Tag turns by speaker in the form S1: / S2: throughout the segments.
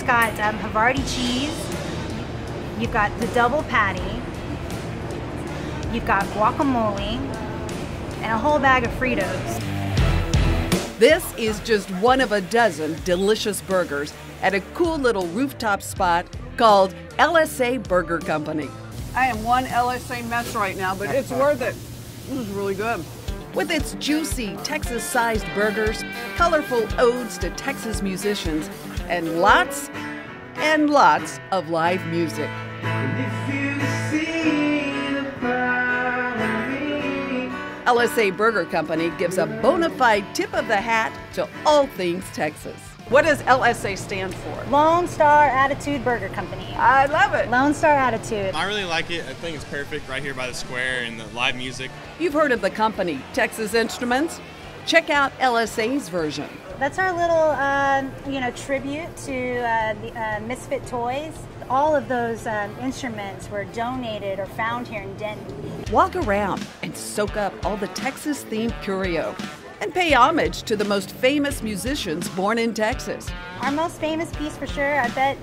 S1: got Havarti cheese, you've got the double patty, you've got guacamole, and a whole bag of Fritos.
S2: This is just one of a dozen delicious burgers at a cool little rooftop spot called LSA Burger Company.
S3: I am one LSA mess right now, but it's worth it. This is really good.
S2: With its juicy Texas-sized burgers, colorful odes to Texas musicians, and lots of live music. LSA Burger Company gives a bona fide tip of the hat to all things Texas.
S3: What does LSA stand for?
S1: Lone Star Attitude Burger Company.
S3: I love it.
S1: Lone Star Attitude.
S4: I really like it. I think it's perfect right here by the square and the live music.
S2: You've heard of the company, Texas Instruments? Check out LSA's version.
S1: That's our little, tribute to the Misfit Toys. All of those instruments were donated or found here in Denton.
S2: Walk around and soak up all the Texas-themed curio and pay homage to the most famous musicians born in Texas.
S1: Our most famous piece for sure, I bet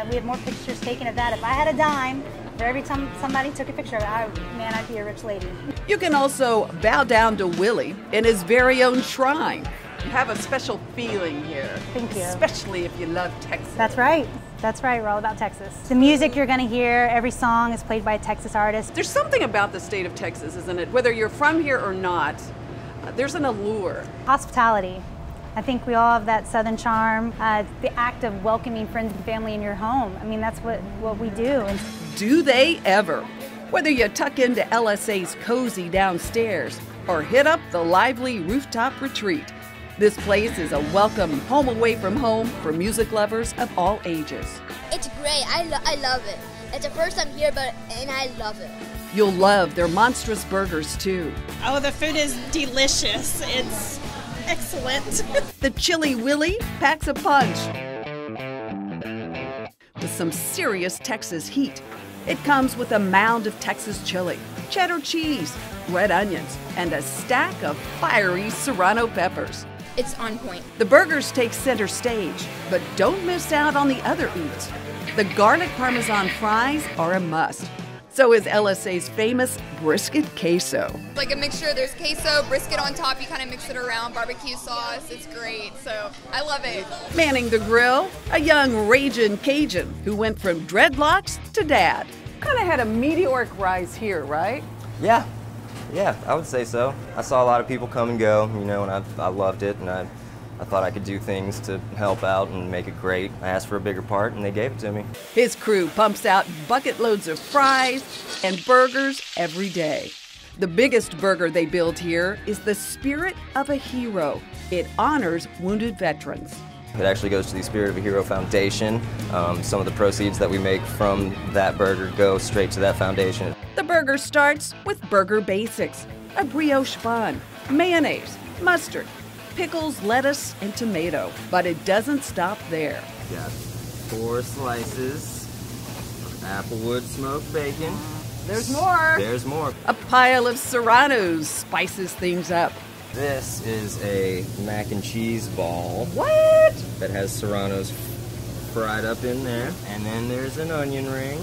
S1: we have more pictures taken of that. If I had a dime for every time somebody took a picture of it, I'd be a rich lady.
S2: You can also bow down to Willie in his very own shrine.
S3: You have a special feeling here.
S1: Thank you.
S3: Especially if you love Texas.
S1: That's right. That's right, we're all about Texas. The music you're gonna hear, every song is played by a Texas artist.
S3: There's something about the state of Texas, isn't it? Whether you're from here or not, there's an allure.
S1: Hospitality. I think we all have that Southern charm. The act of welcoming friends and family in your home. I mean, that's what we do.
S2: Do they ever? Whether you tuck into LSA's cozy downstairs or hit up the lively rooftop retreat, this place is a welcome home away from home for music lovers of all ages.
S5: It's great. I love it. It's the first time here, and I love it.
S2: You'll love their monstrous burgers too.
S6: Oh, the food is delicious. It's excellent.
S2: The Chili Willy packs a punch with some serious Texas heat. It comes with a mound of Texas chili, cheddar cheese, red onions, and a stack of fiery serrano peppers.
S5: It's on point.
S2: The burgers take center stage, but don't miss out on the other eats. The garlic parmesan fries are a must. So is LSA's famous brisket queso.
S7: Like a mixture, there's queso, brisket on top, you kind of mix it around, barbecue sauce, it's great, so I love it.
S2: Manning the grill, a young ragin' Cajun who went from dreadlocks to dad.
S3: Kind of had a meteoric rise here, right?
S8: Yeah, I would say so. I saw a lot of people come and go, and I loved it, and I thought I could do things to help out and make it great. I asked for a bigger part, and they gave it to me.
S2: His crew pumps out bucket loads of fries and burgers every day. The biggest burger they build here is the Spirit of a Hero. It honors wounded veterans.
S8: It actually goes to the Spirit of a Hero Foundation. Some of the proceeds that we make from that burger go straight to that foundation.
S2: The burger starts with burger basics, a brioche bun, mayonnaise, mustard, pickles, lettuce, and tomato. But it doesn't stop there.
S8: Got 4 slices of applewood smoked bacon.
S3: There's more.
S8: There's more.
S2: A pile of serranos spices things up.
S8: This is a mac and cheese ball.
S2: What?
S8: That has serranos fried up in there. And then there's an onion ring.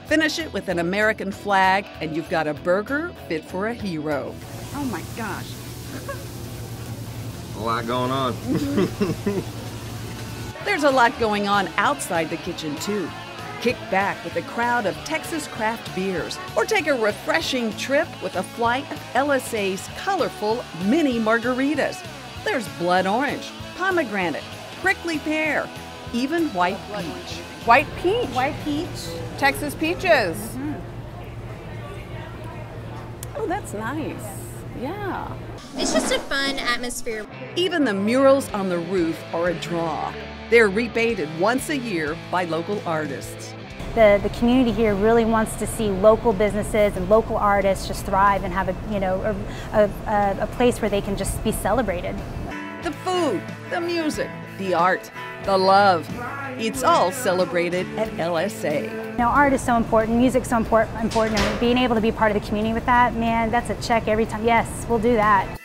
S2: Finish it with an American flag, and you've got a burger fit for a hero.
S3: Oh my gosh.
S8: A lot going on.
S2: There's a lot going on outside the kitchen, too. Kick back with a crowd of Texas craft beers, or take a refreshing trip with a flight of LSA's colorful mini margaritas. There's blood orange, pomegranate, prickly pear, even white peach.
S3: White peach.
S1: White peach.
S3: Texas peaches. Oh, that's nice. Yeah.
S5: It's just a fun atmosphere.
S2: Even the murals on the roof are a draw. They're repainted once a year by local artists.
S1: The community here really wants to see local businesses and local artists just thrive and have a place where they can just be celebrated.
S2: The food, the music, the art, the love. It's all celebrated at LSA.
S1: Art is so important, music's so important, and being able to be part of the community with that, man, that's a check every time. Yes, we'll do that.